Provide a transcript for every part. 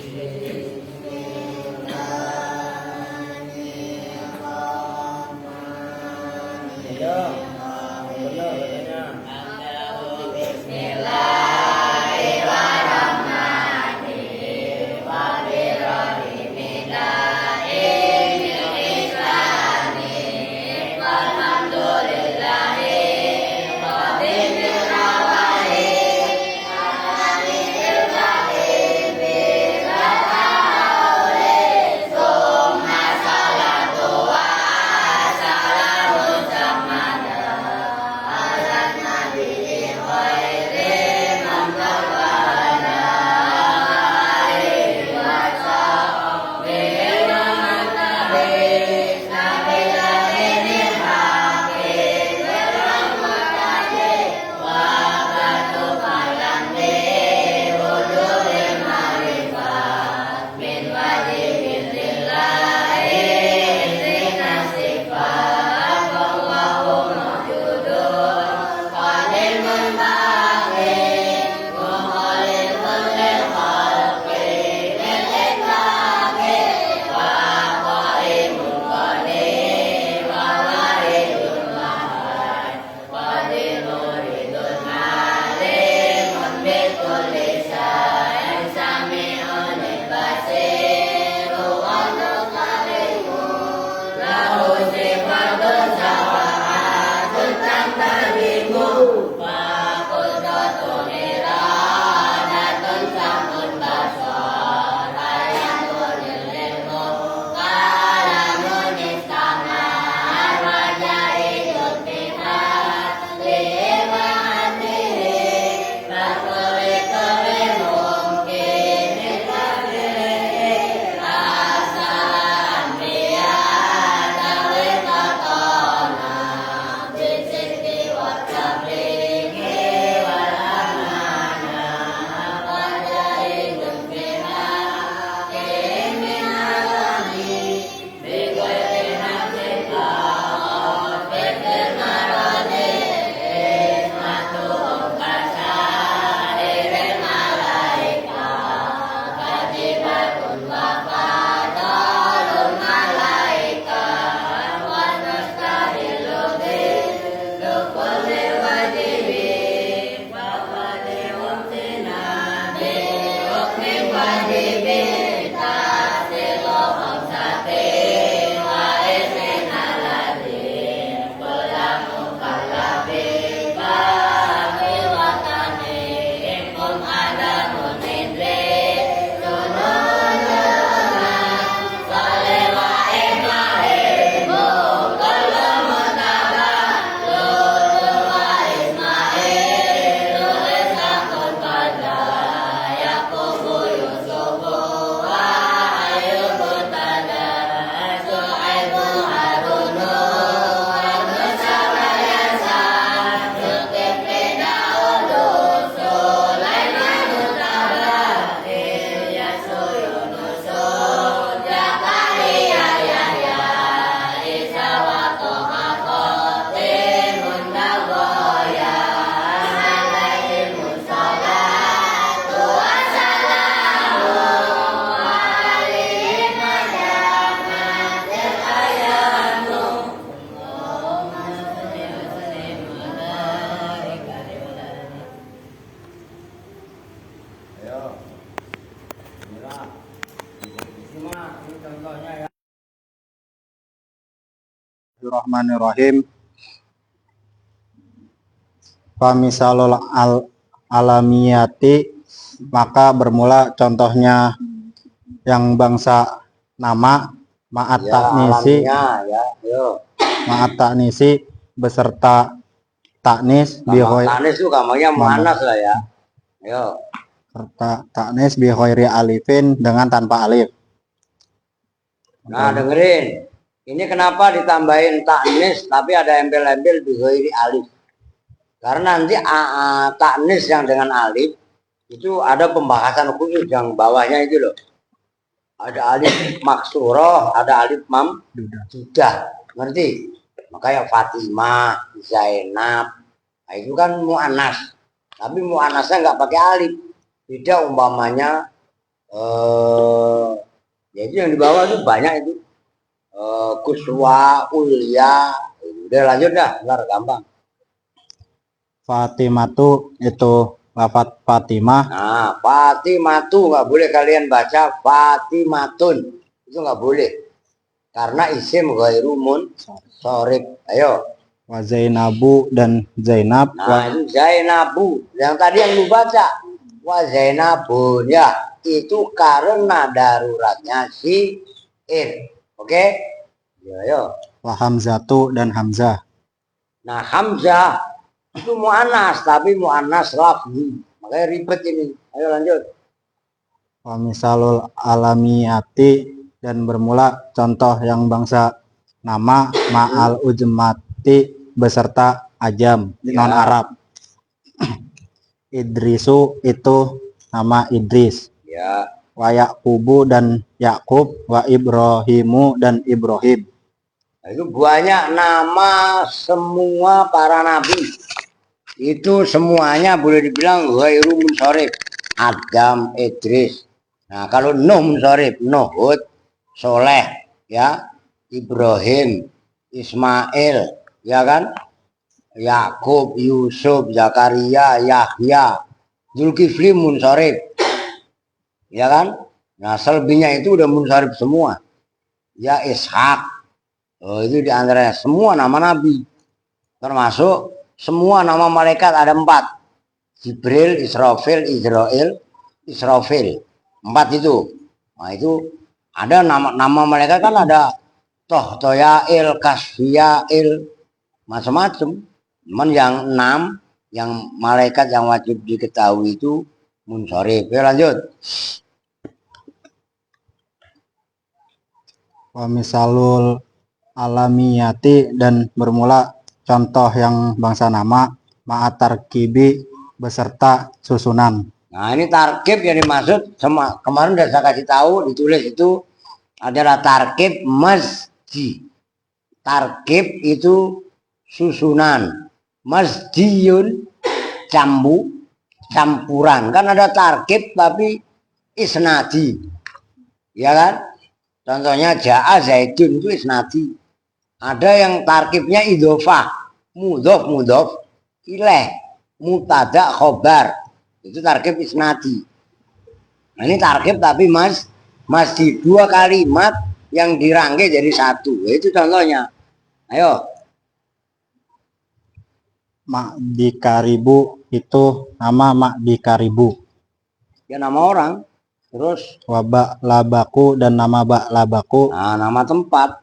Iya, benar bacanya. Bismillahirrahmanirrahim. Famisalul alamiyati, maka bermula contohnya yang bangsa nama ma'at ta'nisi, ma'at ta'nisi beserta taknis taknis itu gambarnya muannas lah ya. Yo. Serta taknis bi ghairi alifin, dengan tanpa alif. Nah, dengerin. Ini kenapa ditambahin taknis tapi ada embel-embel bi ghairi alif? Karena nanti taknis yang dengan alif itu ada pembahasan khusus yang bawahnya itu loh. Ada alif maksuroh, ada alif sudah, ngerti? Makanya Fatimah, Zainab, nah itu kan mu'annas. Tapi mu'annasnya nggak pakai alif. Beda umpamanya Jadi yang di bawah itu banyak itu. Kuswa, Ulia. Udah lanjut dah, ntar gampang. Fatimatu itu lafat Fatimah. Nah, Fatimatu nggak boleh kalian baca Fatimatun. Itu nggak boleh. Karena isim ghairu munsorib. Ayo. Wa Zainabu dan Zainab. Nah, itu Zainabu. Yang tadi yang lu baca. Wa Zainabun ya. Itu karena daruratnya si in. Oke? Ayo. Wa Hamzatu dan Hamzah. Nah, Hamzah itu mu'anas, tapi mu'anas lafzi. Makanya ribet ini. Ayo lanjut. Wa misalul alamiyati dan bermula contoh yang bangsa nama ma'al ujmati beserta ajam non Arab. Idrisu itu nama Idris. Ya. Wa Yaqubu dan Yakub, wa Ibrahimu dan Ibrahim. Nah, itu banyak nama semua para nabi. Itu semuanya boleh dibilang ghairu munsorib. Adam, Idris. Nah, kalau Nuh munsorib, Nuh, Hud, Soleh, ya, Ibrahim, Ismail, ya kan? Yakub, Yusuf, Zakaria, Yahya, Zulkifli munsorib, ya kan? Nah, selebihnya itu udah munsorib semua. Ya, Ishak, itu diantaranya semua nama nabi, termasuk semua nama malaikat ada 4. Jibril, Israfil, Israel, Israfil. 4 itu. Nah, itu ada nama malaikat kan ada Tohtoyail, Kasfiyail, macam-macam. Cuman yang 6 yang malaikat yang wajib diketahui itu munsorib. Oke, lanjut. Wa misalul alamiyati dan bermula contoh yang bangsa nama ma'atar kibi beserta susunan. Nah, ini tarkib yang dimaksud sama kemarin udah saya kasih tahu, ditulis itu adalah tarkib masjid. Tarkib itu susunan. Masjidun campuran. Kan ada tarkib tapi isnadi. Ya kan? Contohnya ja'a zaidun itu isnadi. Ada yang tarkibnya idhofah, mudhof ilaih, mubtada khobar. Itu tarkib isnadi. Nah, ini tarkib tapi masih 2 kalimat yang dirangkai jadi 1. Itu contohnya. Ayo. Ma'dikaribu itu nama Ma'dikaribu. Ya nama orang. Terus Wa Ba'labaku dan nama Ba'labaku. nah, nama tempat.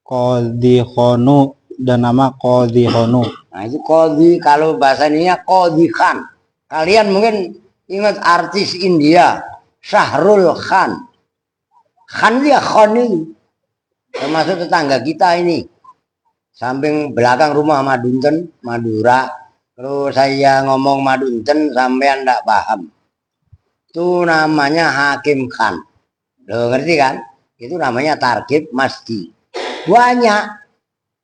Qadhihonu dan nama Qadhihonu. Nah, itu Qadhi, kalau bahasa ininya Qadhi Khan. Kalian mungkin ingat artis India, Shahrul Khan. Khan dia Khan itu. Termasuk tetangga kita ini. Samping belakang rumah Madunten, Madura. Kalau saya ngomong Madunten sampean enggak paham. Itu namanya Hakim Khan. Lo ngerti kan? Itu namanya tarkib masjid. Banyak.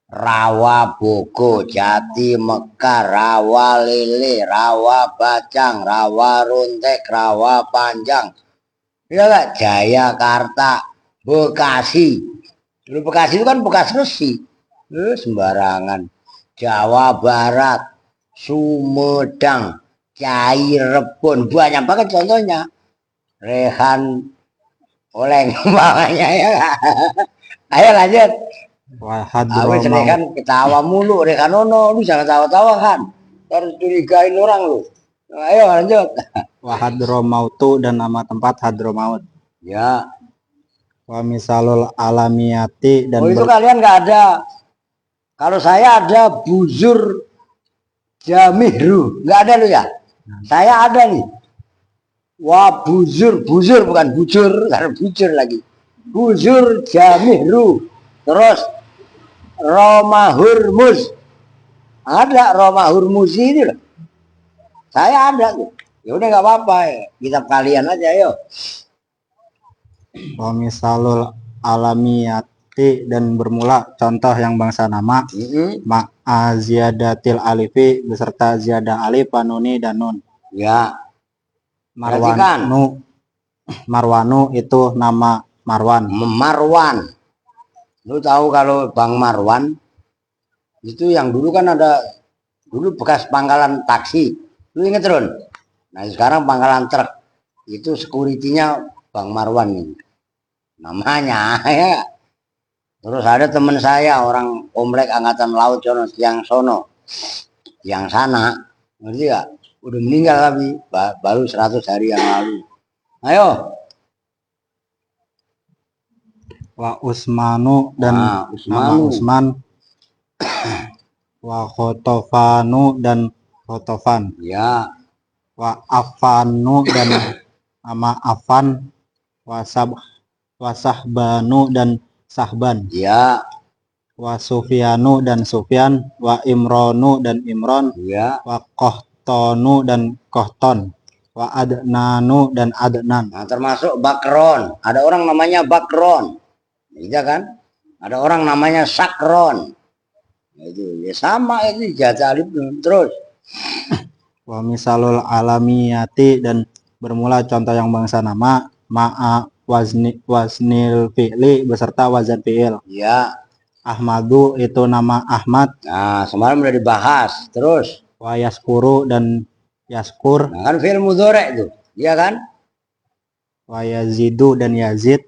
Rawa Boko, Jati Mekar, Rawa Lele, Rawa Bacang, Rawa Runtek, Rawa Panjang. Ya enggak? Jayakarta, Bekasi. Dulu Bekasi itu kan bekas Resi. Sembarangan. Jawa Barat, Sumedang, Cirebon, banyak banget contohnya. Rehan Oleng mamanya ya. Ayo lanjut. Awe Rehan ketawa mulu, Rehan Ono, lu jangan tawa-tawa kan. Harus curigain orang lu. Ayo lanjut. Hadromautu dan nama tempat Hadromaut. Ya. Wa misalul alamiyati dan itu kalian nggak ada. Kalau saya ada Buzur Jamihru, nggak ada lu ya? Saya ada nih. Wah Buzur bukan bujur, karena bujur lagi. Buzur Jamihru, terus Roma Hurmuz, ada Roma Hurmuz ini loh. Saya ada tuh. Ya udah nggak apa-apa, kitab kalian aja yo. Wa misalul alamiyati dan bermula contoh yang bangsa nama ma'aziyadatil alifi beserta ziyadah alif, panuni dan nun. Ya. Marwanu Marwanu itu nama Marwan. Marwan. Lu tahu kalau Bang Marwan itu yang dulu kan ada dulu bekas pangkalan taksi. Lu inget Ron? Nah sekarang pangkalan truk. Itu security-nya Bang Marwan ini. Namanya ya. Terus ada teman saya orang komplek angkatan laut yang sono. Yang sana. Ngerti gak? Udah meninggal tapi baru 100 hari yang lalu. Ayo. Wa Usmanu dan nama Usmanu. Usman. Wa Khotofanu dan Khotofan. Ya. Wa Afanu dan nama Afan. Wa Sahbanu dan Sahban. Ya. Wa Sufyanu dan Sufyan. Wa Imronu dan Imron. Ya. Wa Qohtonu dan Qohton. Wa Adnanu dan Adnan. Nah, termasuk Bakron. Ada orang namanya Bakron. Iya kan? Ada orang namanya Sakron. Itu ya sama itu jajah alif terus. Wa misalul alamiyati dan bermula contoh yang bangsa nama ma'a waznil fi'li beserta wazan fi'il. Ya. Ahmadu itu nama Ahmad. Nah, semalam udah dibahas. Terus. Wa yaskuru dan yaskur. Nah, kan fi'il mudhari' itu. Iya kan? Wa yazidu dan yazid.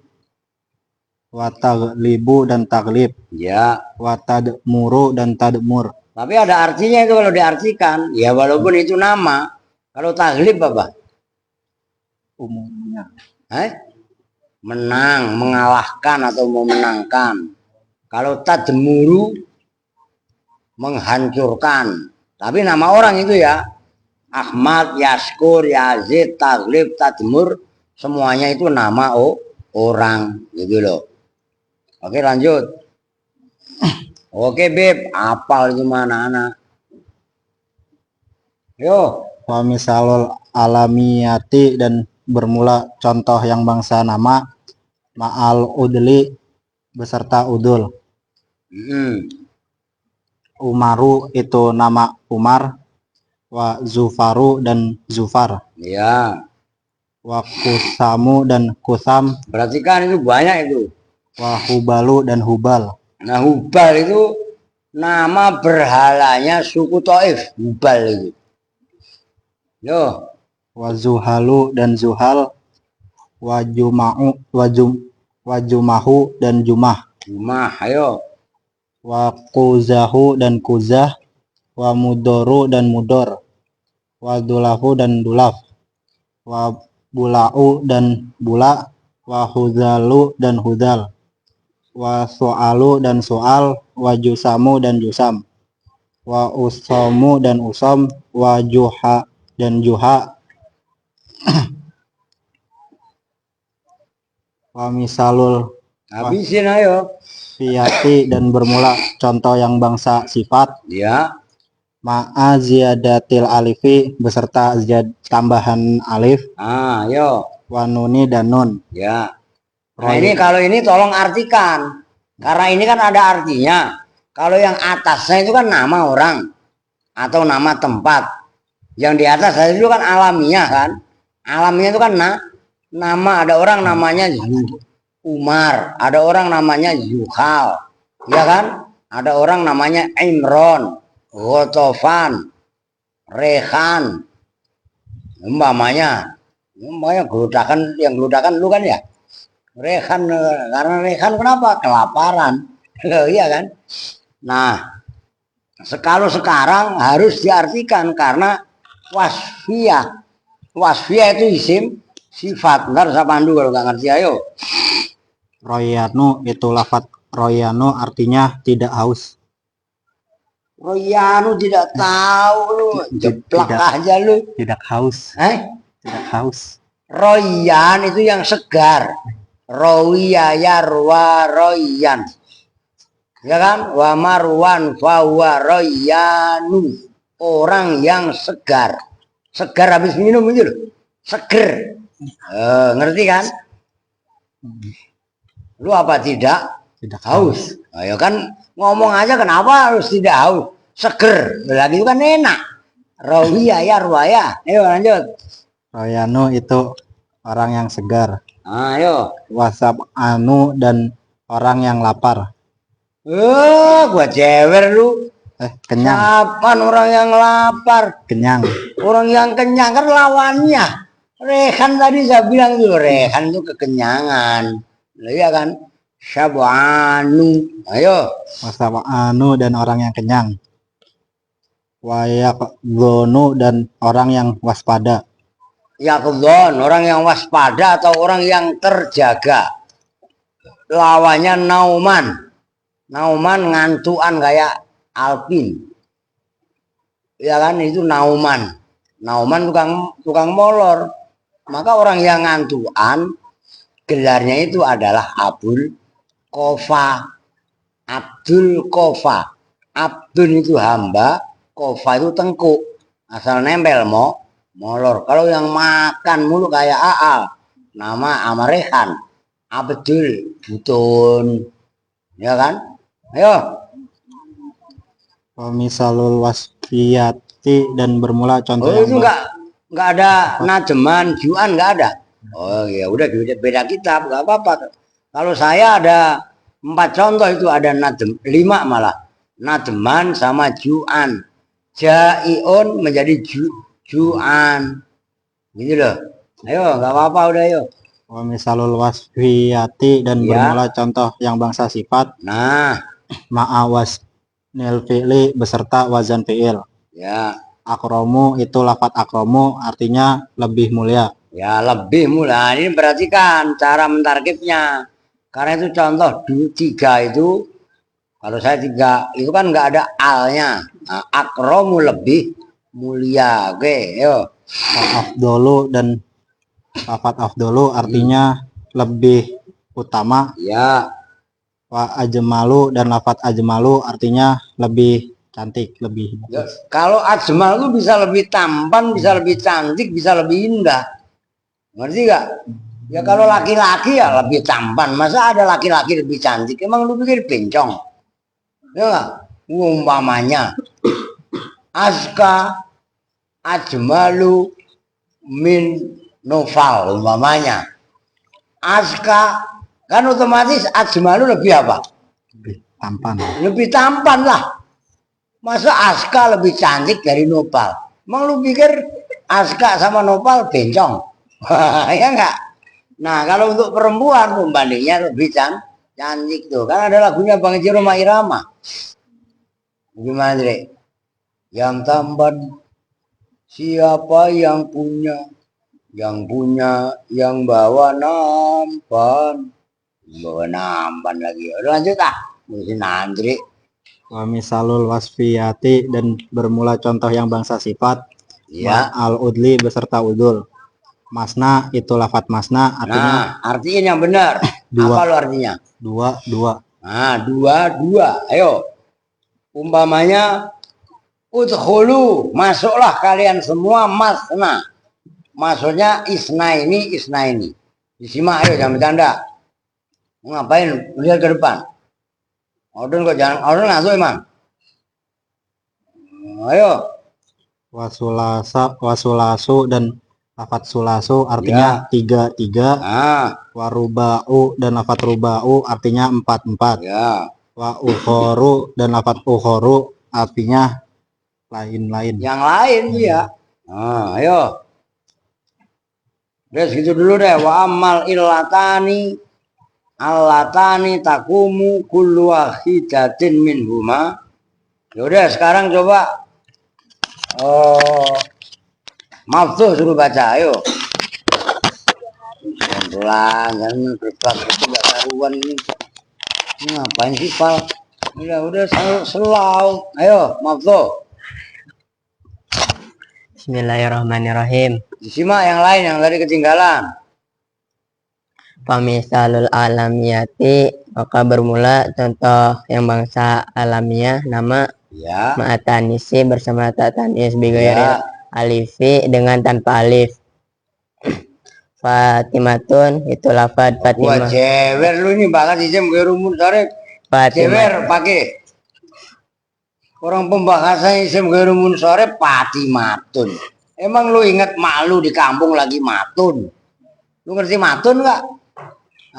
Wa taglibu dan taglib. Ya. Wa tadmuru dan tadmur. Tapi ada artinya itu kalau diartikan. Ya walaupun itu nama. Kalau taglib apa? Umumnya. Menang, mengalahkan atau memenangkan. Kalau tadmuru menghancurkan. Tapi nama orang itu ya. Ahmad, Yaskur, Yazid, Taglib, Tadmur. Semuanya itu nama orang. Gitu loh. Oke lanjut. Oke Beb, apal gimana anak? Yo. Wa misalul alamiyati dan bermula contoh yang bangsa nama ma'al udli beserta udul. Umaru itu nama Umar. Wa Zufaru dan Zufar. Ya. Wa Kusamu dan Kusam. Berarti kan itu banyak itu. Wa Hubalu dan Hubal. Nah Hubal itu nama berhalanya suku Taif. Hubal itu. Yo. Wa Zuhalu dan Zuhal. Wa Jumahu dan Jumah. Jumah, ayo. Wa Kuzahu dan Kuzah. Wa Mudoru dan Mudor. Wa Dulafu dan Dulaf. Wa Bulau dan Bula. Wa Huzalu dan Hudal. Wa Su'alu dan Su'al. Wa Jusamu dan Jusam. Wa Usomu dan Usom. Wa Juha dan Juha. Wa misalul Habisin ayo. fiyati dan bermula contoh yang bangsa sifat. Ya. Ma'a ziyadatil alifi beserta tambahan alif. Ayo. Wa nuni dan nun. Ya. Nah ini kalau ini tolong artikan. Karena ini kan ada artinya. Kalau yang atasnya itu kan nama orang. Atau nama tempat. Yang di atas itu kan alamiah kan. Alamiah itu kan nama. Ada orang namanya Umar. Ada orang namanya Yuhal. Ya kan. Ada orang namanya Imron. Gotofan. Rehan. Umpamanya geludakan, yang geludakan lu kan ya. Rehan, karena Rehan kenapa? Kelaparan. Iya kan? Nah, kalau sekarang harus diartikan karena wasfiyah. Wasfiyah itu isim sifat. Ntar saya pandu kalau nggak ngerti, ayo. Royanu itu lafat royanu artinya tidak haus. Royanu tidak tahu lu, jeplak aja lu. Tidak haus. Tidak haus. Royan itu yang segar. Rawiya yarwa royan. Ya kan? Wa marwan fawa royanu. Orang yang segar. Segar habis minum itu loh. Seger. Ngerti kan? Lu apa tidak? Tidak Haus. Ayo kan ngomong aja kenapa harus tidak haus? Seger. Lagi itu kan enak. Rawiya yarwa ya. Ayo lanjut. Royanu itu orang yang segar. Ayo. Wasab'anu dan orang yang lapar. Gua jewer lu. Kenyang. Kapan orang yang lapar? Kenyang. Orang yang kenyang kan lawannya. Rehan tadi saya bilang itu rehan itu kekenyangan. Iya kan? Syab'anu. Ayo. Wasab'anu dan orang yang kenyang. Wayaqdhonu dan orang yang waspada. Yaqdhon, orang yang waspada atau orang yang terjaga. Lawannya nauman. Nauman ngantuan kayak Alpin. Ya kan itu nauman. Nauman tukang molor. Maka orang yang ngantuan gelarnya itu adalah Abdul Qafa. Abdul Qafa. Abdul itu hamba, Qafa itu tengkuk. Asal nempel molor. Kalau yang makan mulu kayak Aal, nama Amarehan, Abdul Butun. Ya kan? Ayo. Misalul wasfiyati dan bermula contoh itu enggak ada najeman, juan enggak ada. Oh ya udah beda kitab, enggak apa-apa. Kalau saya ada 4 contoh itu ada najem, 5 malah. Najeman sama juan. Jaiun menjadi juan. Gitu loh. Ayo, enggak apa-apa udah ayo. Misalul wasfiyati dan bermula contoh yang bangsa sifat. Nah, ma'awas nil fi'li beserta wazan fi'il. Ya. Akromu itu lafat akromu artinya lebih mulia. Ya lebih mulia. Ini berarti kan cara mentarkibnya. Karena itu contoh 3 itu. Kalau saya 3 itu kan nggak ada alnya. Nah, akromu lebih mulia. Oke, yuk. Afdolu dan lafat afdolu artinya lebih utama. Ya. Wa ajmalu dan lafat ajmalu artinya lebih cantik, lebih Ya, kalau ajmal itu bisa lebih tampan, bisa lebih cantik, bisa lebih indah. Ngerti gak? Ya kalau laki-laki ya lebih tampan. Masa ada laki-laki lebih cantik? Emang lu pikir bencong? Ya gak? Umpamanya Aska ajmalu min noval umpamanya. Aska kan otomatis ajmalu lebih apa? lebih tampan. Lebih tampan lah. Masa Aska lebih cantik dari Nopal? Emang lu pikir Aska sama Nopal bencong? Ya enggak? Nah kalau untuk perempuan pembandingnya lebih cantik tuh. Kan ada lagunya Bang Jiro Irama. Gimana Dre? Yang tampan siapa yang punya? Yang punya yang bawa nampan. Bawa nampan lagi. Udah lanjut ah. Musim Andri. Wa misalul wasfiyati dan bermula contoh yang bangsa sifat. Ya. Al udli beserta udul. Masna itu lafat masna artinya. Nah, artinya yang benar. Dua. Apa lu artinya? Dua. Nah, dua. Ayo. Umpamanya udkhulu, masuklah kalian semua masna. Maksudnya isna ini. Disimak ayo jangan bercanda. Ngapain? Lihat ke depan. Ordon kok jangan, ordon ngantuk emang. Ayo. Wasulasu dan lafat sulasu artinya 3. Warubau dan lafat rubau artinya 4. Ya. Wa ukhoru dan lafat ukhoru artinya lain-lain. Yang lain ya. Nah, ayo. Udah segitu dulu deh. Wa amal illatani allatani takumu kullu wahidatin minhuma. Yaudah sekarang coba Maftuh suruh baca, ayo. Pelan, jangan berbagi tidak karuan ini. Ngapain sih Pal? Udah selau. Ayo, Maftuh. Bismillahirrahmanirrahim. Disimak yang lain yang tadi ketinggalan. Famisalul alamiyati, maka bermula contoh yang bangsa alamiah nama Ya. ma'atanisi bersama ta'tanis bigairi Ya. alifi dengan tanpa alif. Fatimatun itu lafad Gua Fatimah. jewer lu ini banget isim gue rumun sore. Jewer pakai. Orang pembahasan isim gue rumun sore Fatimatun. Emang lu ingat malu di kampung lagi matun? Lu ngerti matun nggak?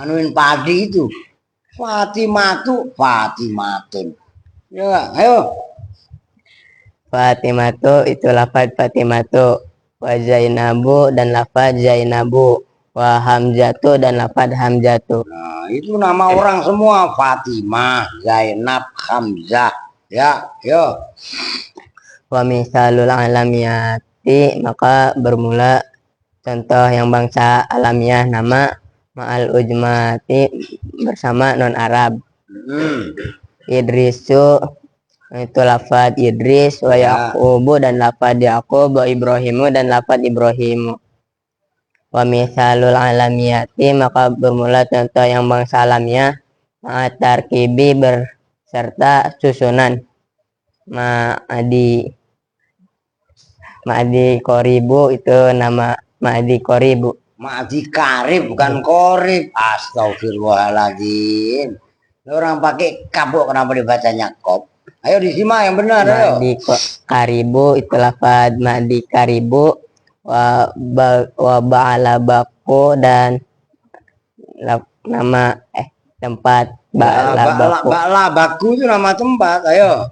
Anuin padi itu. Fatimatun. Ya nggak? Ayo. Fatimatu itu lafad Fatimatu. Wa Zainabu dan lafad Zainabu. Wa Hamzatu dan lafad Hamzatu. Nah, itu nama orang semua. Fatimah, Zainab, Hamzah. Ya, yo. Wa misalul alamiyati, maka bermula contoh yang bangsa alamiah nama ma'al ujmati bersama non Arab. Idrisu itu lafad Idris, wa Ya. Yaqubu dan lafad Yaqub, wa Ibrahimu dan lafad Ibrahimu. Wa misalul alamiyati, maka bermula contoh yang bangsa alamiah ma'at tarkibi berserta susunan Ma'adi Koribu itu nama Ma'adi Koribu. Ma'adi Karib bukan Korib. Astagfirullahaladzim. Orang pakai kabuk kenapa dibacanya kop? Ayo disimak yang benar. Ayo. Ma'adi Karibu itu lafad Ma'adi Karibu wa ba'ala baku dan nama tempat ba'ala baku. Ba'la baku itu nama tempat. Ayo.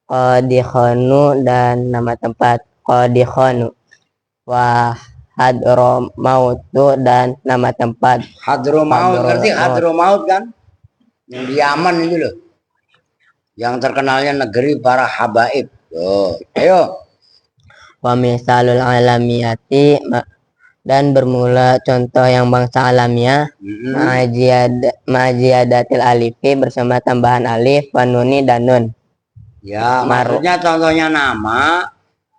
Qadikhonu dan nama tempat Qadikhonu. Wa Hadromautu dan nama tempat Hadromaut. Ngerti Hadromaut kan? Yang di Yaman itu loh. Yang terkenalnya negeri para habaib. Tuh. Ayo. Wa misalul alamiyati dan bermula contoh yang bangsa alamiah ma'ajiyadatil alifi bersama tambahan alif wa nuni dan nun. Ya, maksudnya contohnya nama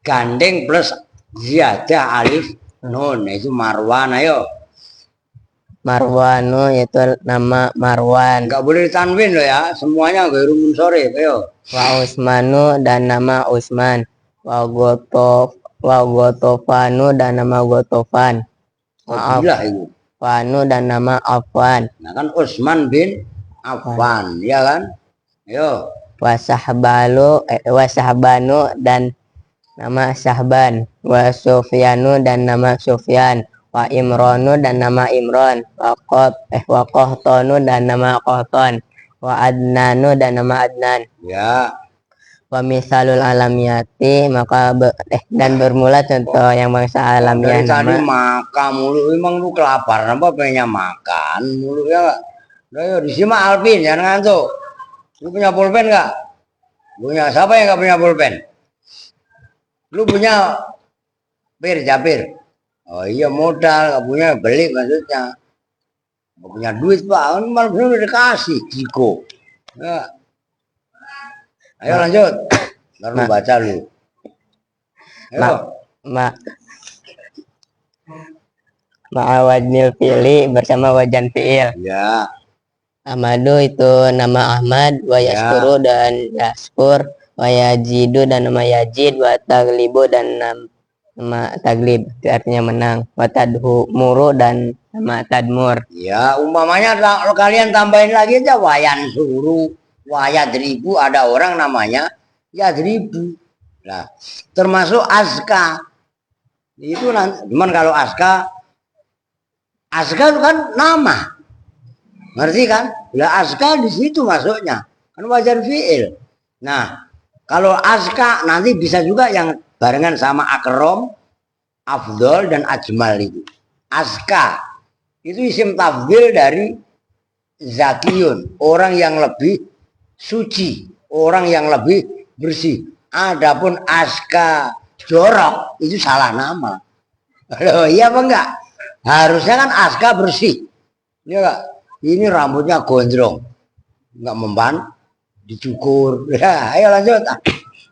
gandeng plus ziyadah alif nun, itu Marwan. Ayo. Marwanu yaitu nama Marwan. Enggak boleh ditanwin loh ya, semuanya ghairu munsharif. Ayo. Wa Usmanu dan nama Usman. Wa Gotofanu dan nama Gotofan. Wa Gila itu. Afanu dan nama Afwan. Nah kan Utsman bin Affan, ya kan? Ayo. Wa Sahbanu dan nama Sahban. Wa Sufyanu dan nama Sufyan. Wa Imranu dan nama Imran. Wa Qahtanu dan nama Qahtan. Wa Adnanu dan nama Adnan. Ya. Wa misalul alamiyati, maka dan bermula contoh yang bangsa alamiah Dari tadi nama makan mulu, emang lu kelaparan apa pengennya makan mulu ya? Udah yuk disimak Alvin, jangan ngantuk. Lu punya pulpen nggak? Punya. Siapa yang nggak punya pulpen? Lu punya Japir. Oh iya modal, nggak punya beli maksudnya. Nggak punya duit pak, kan malah udah dikasih Ciko. Ya. Ayo lanjut. Ntar lu baca lu. Ayo. Ma'awadnil fi'li bersama wajan fi'il. Ya. Ahmadu itu nama Ahmad, wa yaskuru dan yaskur, wa yajidu dan nama yajid, wa taglibu dan nama taglib, itu artinya menang, wa tadhumuru dan nama tadmur. Ya, umpamanya kalau kalian tambahin lagi aja wayan suruh, wayadribu, ada orang namanya yadribu. Nah, termasuk aska. Itu nanti, cuman kalau aska itu kan nama. Ngerti kan? Bila aska di situ masuknya kan wajar fiil. Nah, kalau aska nanti bisa juga yang barengan sama akrom, afdol dan ajmal itu. Aska itu isim tafdil dari zakiyun, orang yang lebih suci, orang yang lebih bersih. Adapun aska jorok itu salah nama. Loh, iya apa enggak? Harusnya kan aska bersih. Iya enggak? Ini rambutnya gondrong, nggak memban, dicukur. Ya, ayo lanjut.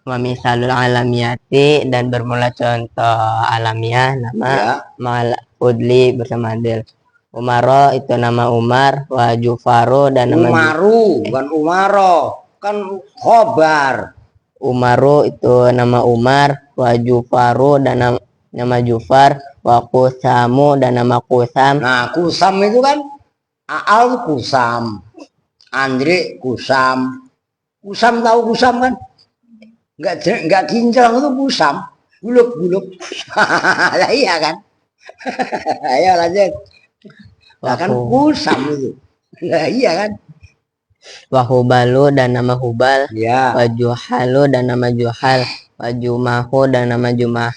Wa misalul alamiyati dan bermula contoh alamiah nama mal udli bersama adil. Umaro itu nama Umar, wa Jufaru dan nama Umaru, bukan Umaro, kan khobar. Umaru itu nama Umar, wa Jufaru dan nama Jufar, wa Kusamu dan nama Kusam. Nah, Kusam itu kan Aal Kusam, Andre Kusam. Kusam tahu Kusam kan? Enggak kinclong itu Kusam, buluk. Lah iya kan? Ayo lanjut. Nah, kan kusam itu. Nah, iya kan? Wahubalu dan nama Hubal, Ya. wajuhalu dan nama Juhal, wajumahu dan nama Jumah,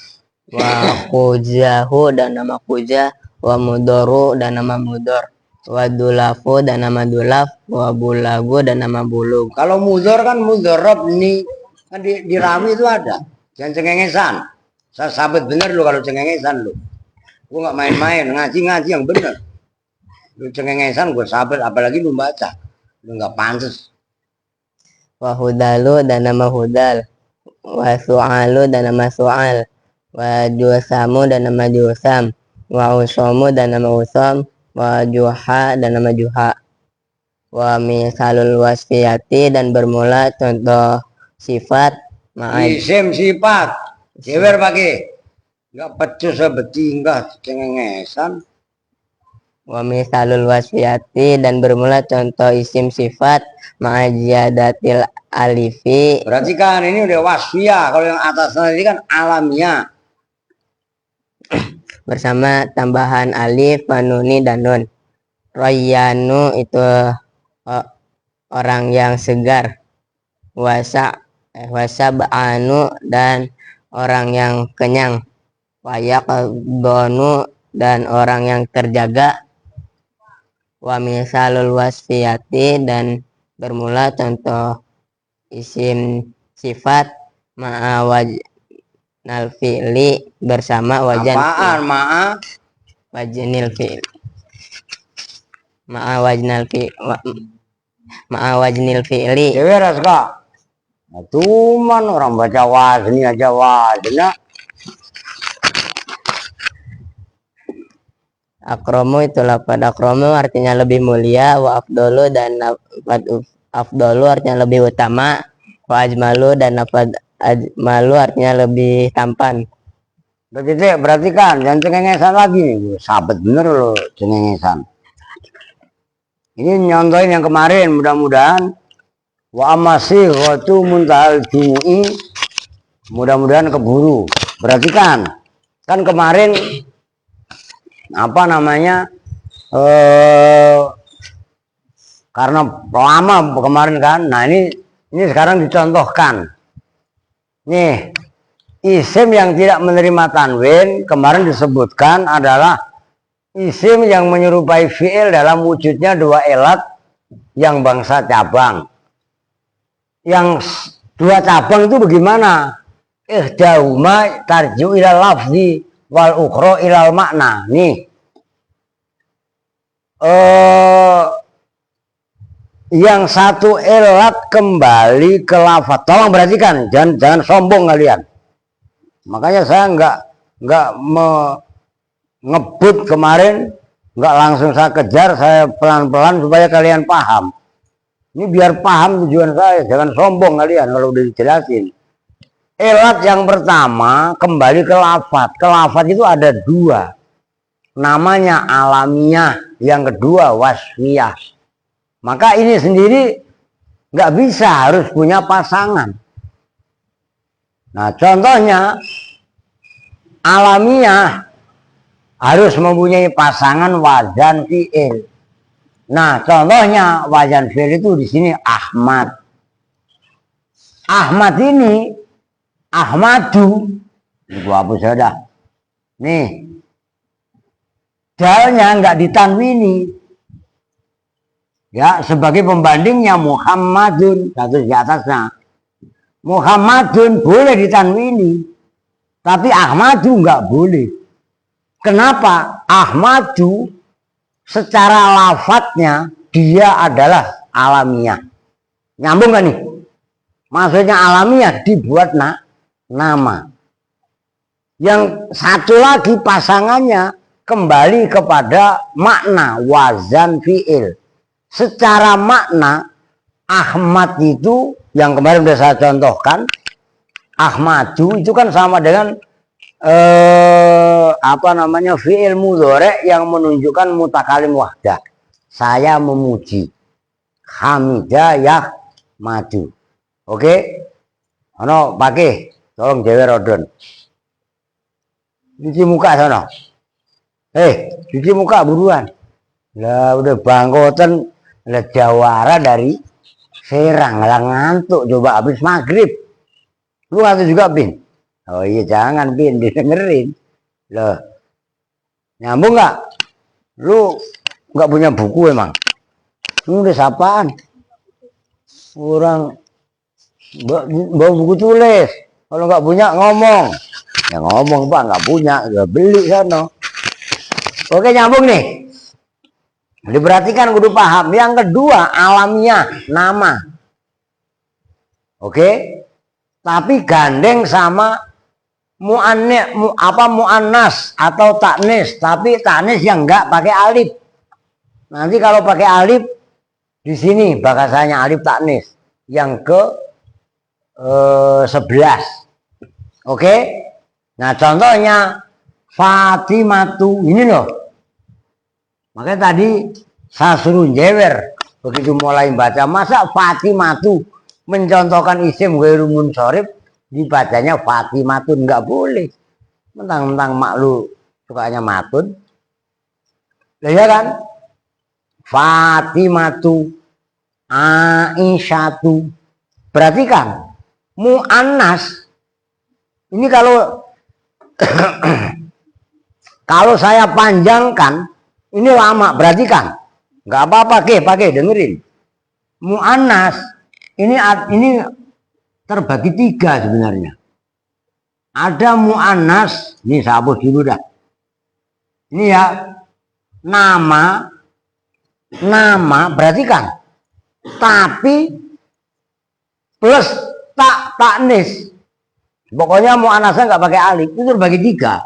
wakujahu dan nama Kujah, wamudoru dan nama Mudor, wadulafu dan nama Dulaf, wabulagu dan nama Bulug. Kalau mudor kan mudorob nih, kan di Rawi itu ada. Jangan cengengesan. Saya sabet bener lo kalau cengengesan lo. Gue nggak main-main, ngaji yang bener. Lu cengengesan gue sabet, apalagi lu baca. Lu nggak pantas. Wahudalu dan nama Hudal, wasu'alu dan nama Su'al, wajusamu dan nama Jusam, wausomu dan nama Usam, wajuha dan nama Juha, wa misalul wasfiyati dan bermula contoh sifat ma'ad. Isim sifat. Jewer pakai. Nggak pecus sebetingkah cengengesan. Wa misalul wasfiyati dan bermula contoh isim sifat ma'ajiyadatil alifi. Berarti kan ini udah wasfiyah. Kalau yang atasnya ini kan alamiah. Bersama tambahan alif, panuni, dan nun. Royanu itu orang yang segar. Wasab'anu dan orang yang kenyang. Wayaqdonu dan orang yang terjaga. Wa misalul wasfiyati dan bermula contoh isim sifat ma'awajnal fi'li bersama wajan. Apaan Wajanil fi'li ma'awajnal fi'li ma'awajnil fi'li. Jewer Raska. Nah, cuman orang baca wazni aja wazna. Akromu itu lafad akromu artinya lebih mulia, wa afdolu dan lafad afdolu artinya lebih utama, wa ajmalu dan lafad ajmalu artinya lebih tampan. Berarti kan jangan cengengesan lagi nih. Sabet bener loh cengengesan. Ini nyontohin yang kemarin, mudah-mudahan wa amasi ghatu muntahal jumu'i, mudah-mudahan keburu. Berarti kan kemarin apa namanya karena lama kemarin kan. Nah ini sekarang dicontohkan nih, isim yang tidak menerima tanwin kemarin disebutkan adalah isim yang menyerupai fi'il dalam wujudnya dua elat yang bangsa cabang. Yang dua cabang itu bagaimana? Ihdahuma tarju ilal lafzi wal ukhra ilal makna. Nih yang satu elat kembali ke lafaz. Tolong perhatikan, jangan sombong kalian. Makanya saya nggak ngebut kemarin, nggak langsung saya kejar, saya pelan-pelan supaya kalian paham. Ini biar paham tujuan saya, jangan sombong kalian kalau udah dijelasin. Elat yang pertama kembali ke lafaz. Ke lafaz itu ada dua. Namanya alamiah, yang kedua wasfiyah. Maka ini sendiri nggak bisa, harus punya pasangan. Nah contohnya alamiah harus mempunyai pasangan wazan fi'il. Nah contohnya wazan fi'il itu di sini Ahmad. Ahmad ini Ahmadu, ini gua hapus sudah. Nih, dalnya nggak ditanwini, ya sebagai pembandingnya Muhammadun, satu di atasnya. Muhammadun boleh ditanwini, tapi Ahmadu nggak boleh. Kenapa? Ahmadu secara lafadznya dia adalah alamiah. Nyambung gak nih? Maksudnya alamiah dibuat nama. Yang satu lagi pasangannya kembali kepada makna wazan fi'il. Secara makna Ahmad itu yang kemarin sudah saya contohkan, Ahmadu itu kan sama dengan apa namanya fi'il mudhari yang menunjukkan mutakalim wahdah. Saya memuji. Hamidah yahmadu. Oke? Ono pakai, tolong jewer odon. Cuci muka sana. Cuci muka buruan. Lah udah bangkotan, lah jawara dari Serang, lah ngantuk coba habis maghrib. Lu ngantuk juga, Bin? Oh iya jangan, Bin, didengerin. Loh, nyambung nggak? Lu nggak punya buku emang? Nulis apaan? Kurang bawa buku tulis. Kalau nggak punya ngomong. Ya ngomong Pak, nggak punya, ya beli sana. Oke nyambung nih. Diperhatikan kudu paham. Yang kedua alamiah nama. Oke. Tapi gandeng sama muannas atau taknis. Tapi taknis yang enggak pakai alif. Nanti kalau pakai alif di sini bahasanya alif taknis yang ke 11. Oke. Nah contohnya Fatimatu ini loh. Makanya tadi saya suruh jewer begitu mulai baca, masa Fatimatu mencontohkan isim ghairu munsharif dibacanya Fatimatun, nggak boleh. Mentang-mentang mak lu sukanya matun. Ya kan? Fatimatu, Aisyatu. Perhatikan, muannas ini kalau kalau saya panjangkan ini lama, perhatikan. Nggak apa-apa, pakai dengerin. Muannas ini terbagi 3 sebenarnya. Ada muannas, ini saya hapus dulu dah. Ini ya, nama, perhatikan. Tapi plus taknis. Pokoknya muannasnya nggak pakai alif, itu terbagi 3.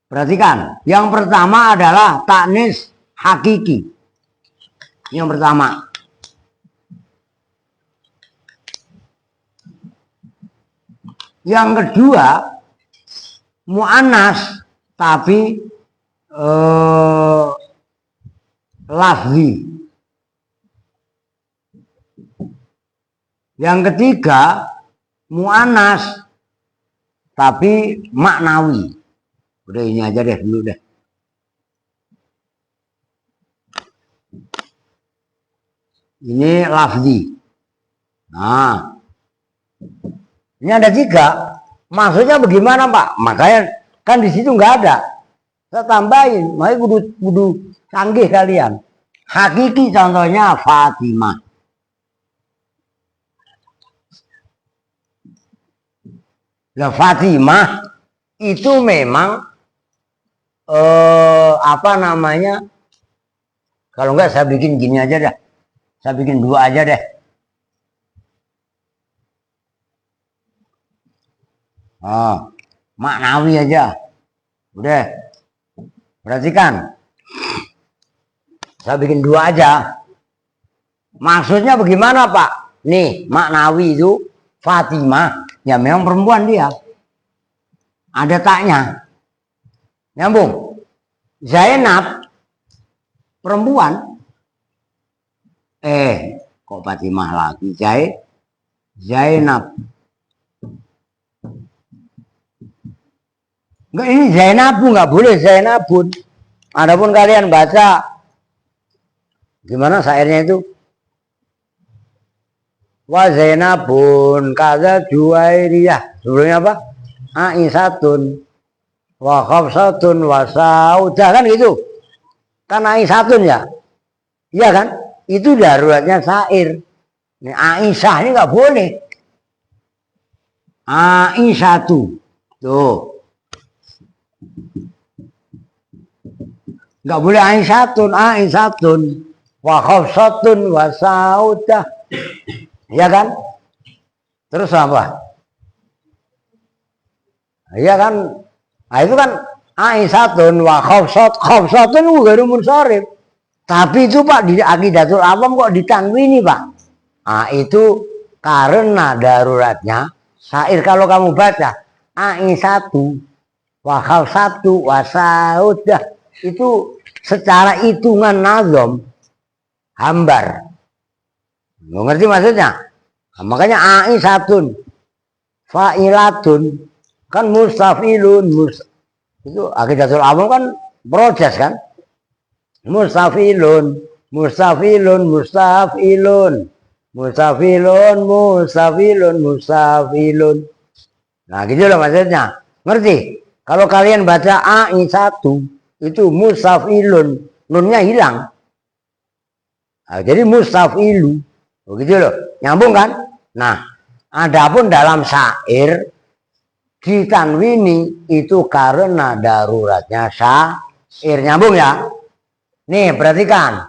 Perhatikan, yang pertama adalah taknis hakiki. Yang pertama. Yang kedua, muannas tapi lafzi. Yang ketiga, muannas tapi maknawi. Udah ini aja deh dulu deh. Ini lafzi. Nah, ini ada 3. Maksudnya bagaimana Pak? Makanya kan di situ nggak ada. Saya tambahin, makanya kudu canggih kalian. Hakiki contohnya Fatimah. Nah, Fatimah itu memang apa namanya? Kalau enggak saya bikin gini aja dah. Saya bikin 2 aja deh. Oh, maknawi aja. Udah. Perhatikan. Saya bikin 2 aja. Maksudnya bagaimana Pak? Nih, maknawi itu Fatimah. Ya memang perempuan dia. Ada taknya. Nyambung. Zainab perempuan. Kok Fatimah lagi? Zainab. Enggak, ini Zainabu, nggak boleh Zainabun. Adapun kalian baca gimana syairnya itu? Wa Zainabun kaza Juwairiyah. Sebelumnya apa? Aisyatun wa Khafsatun wa Saudah, kan gitu. Kan Aisyatun ya. Iya kan? Itu daruratnya syair. Ini Aisyah ini nggak boleh. Aisyatu. Tuh. Nggak boleh Aisyatun. Wa Khafsatun wa Saudah. Iya kan? Terus apa? Iya kan? Nah itu kan Aisyatun wa Khafsatun ghairu munsharif. Tapi itu Pak di Aqidatul Awam kok ditanwini Pak. Nah itu karena daruratnya syair. Kalau kamu baca Aisyatu wa Khafsatu wa Saudah itu secara hitungan nazom hambar. Lo ngerti maksudnya? Nah, makanya Aisyatun fa'ilatun kan mustafilun itu Aqidatul Awam kan proses kan. Mustafilun, mustafilun, mustafilun, mustafilun, mustafilun, mustafilun. Nah gitu loh maksudnya. Ngerti? Kalau kalian baca AI1 itu mustafilun, nunnya hilang. Nah, jadi mustafilu. Begitu loh. Nyambung kan? Nah, adapun dalam syair ditanwini itu karena daruratnya syair. Nyambung ya? Nih, perhatikan.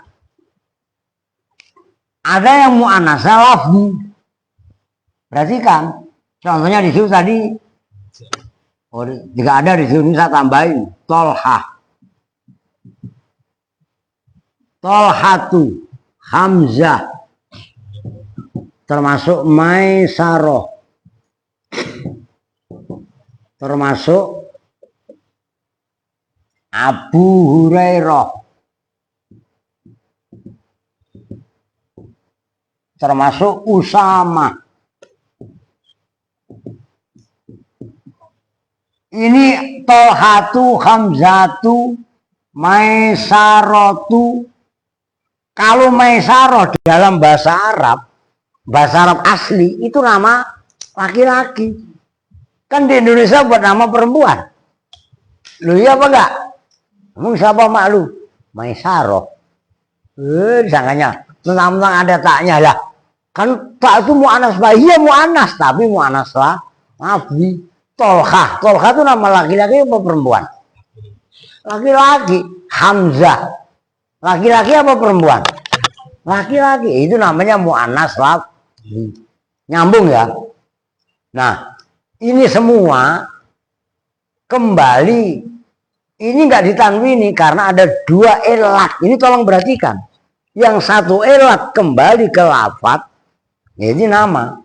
Ada yang mu'annasnya lafzi. Perhatikan. Contohnya di situ tadi. Oh, jika ada di sini saya tambahin. Tolha. Tolhatu. Hamzah. Termasuk Maisaroh. Termasuk Abu Hurairah. Termasuk Usama. Ini Tolhatu, Hamzatu, Maisarotu. Kalau Maisaroh dalam bahasa Arab asli itu nama laki-laki. Kan di Indonesia buat nama perempuan. Lu iya apa enggak? Kamu siapa mak lu? Maisaroh. Disangkanya tentang ada taknya lah. Kan tak itu mu'anas bayi, mu'anas, tapi mu'anas lah. Nabi Tolha itu nama laki-laki apa perempuan? Laki-laki. Hamzah, laki-laki apa perempuan? Laki-laki. Itu namanya mu'anas lah. Nyambung ya. Nah, ini semua kembali. Ini nggak ditanwini karena ada dua elat. Ini tolong perhatikan. Yang satu elat kembali ke lafat. Ini nama.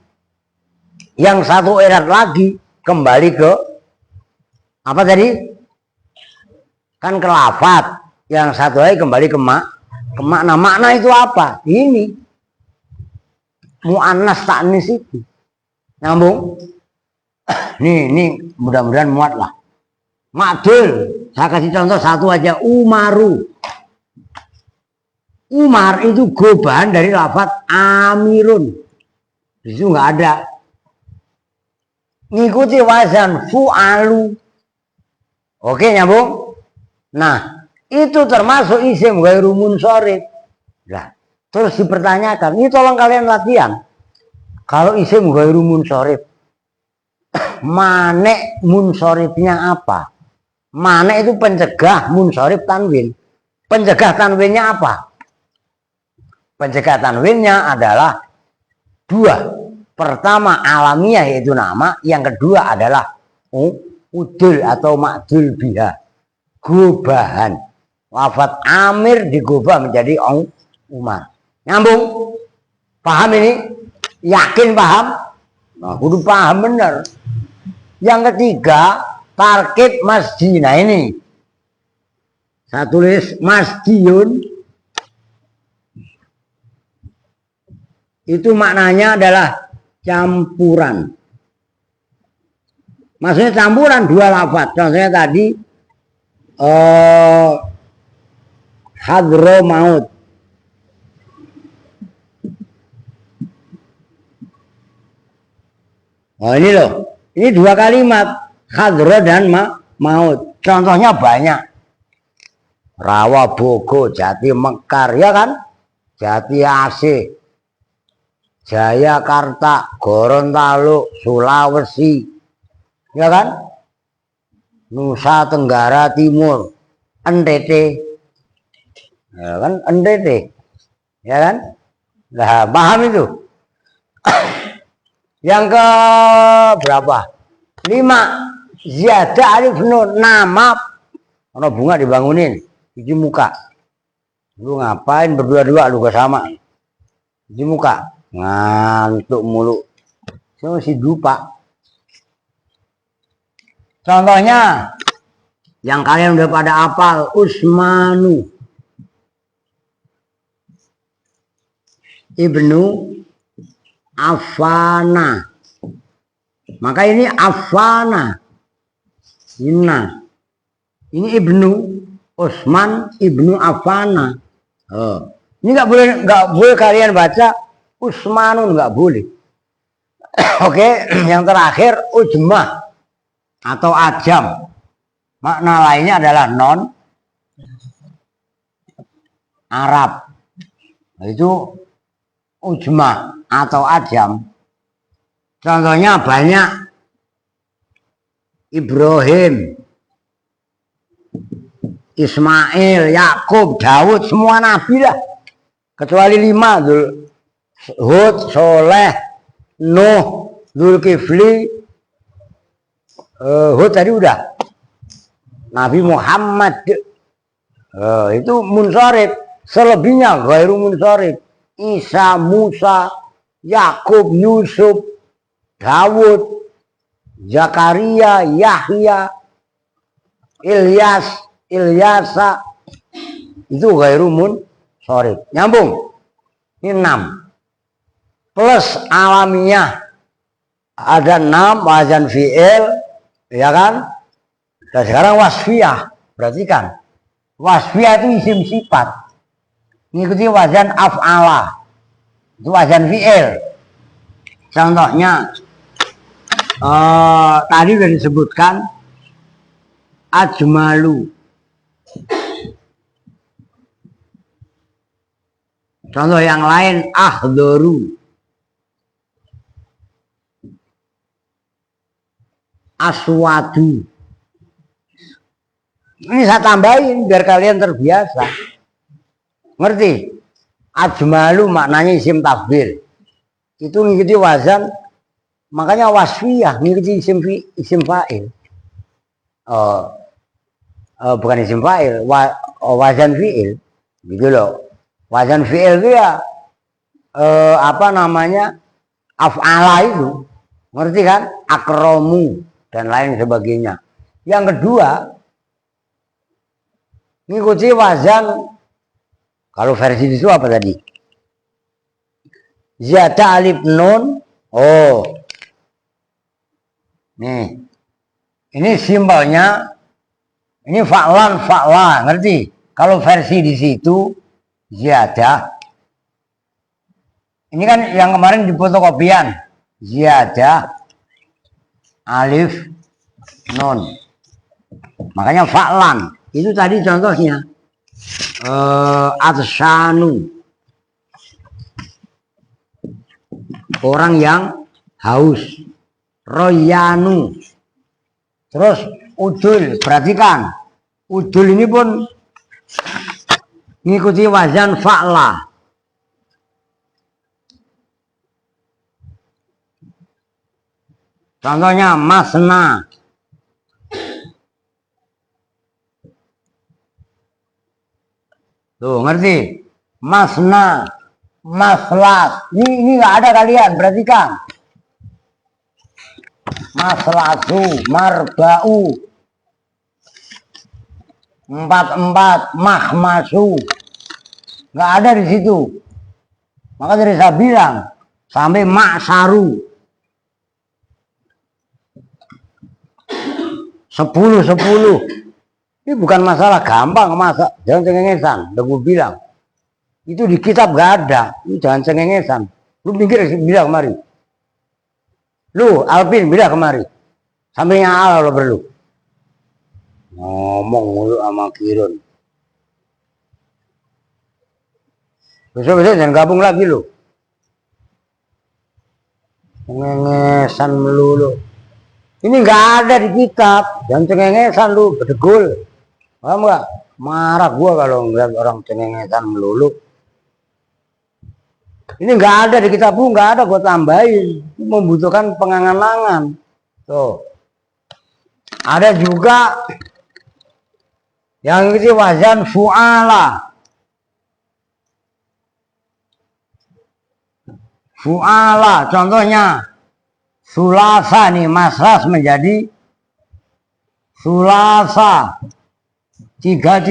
Yang satu erat lagi kembali ke apa tadi? Kan ke lafat. Yang satu lagi kembali ke makna. Makna itu apa? Ini mu'annas ta'nis itu. Nyambung? Nih mudah-mudahan muat lah. Makdul. Saya kasih contoh satu aja. Umaru. Umar itu gobahan dari lafat amirun. Di situ nggak ada. Ngikuti wazan fu'alu. Oke nyambung? Nah, itu termasuk isim ghairu munsharif. Nah, terus dipertanyakan, ini tolong kalian latihan. Kalau isim ghairu munsharif, mane munsharifnya apa? Mane itu pencegah munsharif tanwin. Pencegah tanwinnya apa? Pencegah tanwinnya adalah dua. Pertama alamiah yaitu nama, yang kedua adalah udul atau makdul biha. Gobahan. Lafat Amir digubah menjadi Umar. Nyambung? Paham ini? Yakin paham? Nah, kudu paham bener. Yang ketiga, tarkib masjid. Nah ini. Saya tulis masjidun. Itu maknanya adalah campuran. Maksudnya campuran dua lafaz. Contohnya tadi Hadramaut. Oh ini loh. Ini dua kalimat. Hadro dan maut. Contohnya banyak. Rawa Bogo, Jati Mekar, ya kan? Jati Asih, Jayakarta, Gorontalo, Sulawesi, ya kan? Nusa Tenggara Timur, NTT, ya kan? NTT, ya kan? Nah, paham itu? Yang ke berapa? 5. Ziyadah alif nun, nama ono bunga dibangunin, cuci muka. Lu ngapain berdua-dua lu gak sama? Cuci muka. Ngantuk mulu. Saya masih lupa. Contohnya yang kalian udah pada hafal, Usmanu Ibnu Affana. Maka ini Affana. Ini Ibnu. Utsman ibnu Affan. Ini nggak boleh kalian baca Utsmanun, nggak boleh. Oke, yang terakhir ujmah atau ajam. Makna lainnya adalah non Arab. Itu ujmah atau ajam. Contohnya banyak. Ibrahim, Ismail, Yakub, Daud, semua nabi lah. Kecuali 5, Hud, Soleh, Nuh, Zulkifli, Hud tadi udah. Nabi Muhammad itu munsharif. Selebihnya ghairu munsharif. Isa, Musa, Yakub, Yusuf, Daud, Zakaria, Yahya, Ilyasa, itu ghairu munsharif. Nyambung. Ini 6. Plus alamiah ada 6 wazan fi'il, ya kan? Dan sekarang wasfiyah. Perhatikan. Wasfiyah itu isim sifat. Mengikuti wazan af'ala. Itu wazan fi'il. Contohnya tadi sudah disebutkan ajmalu. Contoh yang lain ahdoru, aswadu. Ini saya tambahin biar kalian terbiasa. Ngerti? Ajmalu maknanya isim tafdhil. Itu ngikuti wazan, makanya wasfiyah ngikuti isim fa'il. Bukan isim fa'il, wazan fi'il. Gitu loh. Wazan fi'il itu ya af'ala itu. Ngerti kan? Akromu dan lain sebagainya. Yang kedua, ngikuti wazan, kalau versi itu apa tadi? Ziyadah alif nun. Nih. Ini simbolnya, ini fa'la, ngerti? Kalau versi di situ ziyadah. Ini kan yang kemarin di fotokopian. Ziyadah alif nun. Makanya fa'lan. Itu tadi contohnya. Atsanu, orang yang haus. Royanu. Terus udul, perhatikan. Udul ini pun ngikuti wazan fa'la. Contohnya masna. Tuh, ngerti? Masna, maslas. Ini nggak ada kalian, perhatikan. Maslasu, marba'u, 4, mahmasu. Nggak ada di situ. Maka dari saya bilang sampai maksaru. 10. Ini bukan masalah gampang masak, jangan cengengesan. Udah gue bilang, itu di kitab gak ada. Lu jangan cengengesan. Lu mikir bilang kemari. Lu Alvin bilang kemari. Sampingnya Allah lo perlu. Ngomong mulu sama Kirun. Besok-besok jangan gabung lagi lu. Cengengesan melulu. Ini nggak ada di kitab. Jangan cengengesan lu, bedegul. Paham nggak? Marah gua kalau ngeliat orang cengengesan melulu. Ini nggak ada di kitab lu, nggak ada, gua tambahin. Membutuhkan pengangan-angan. Tuh. Ada juga yang itu wazan fu'ala. Fu'ala, contohnya sulasa nih, masras menjadi sulasa. 3,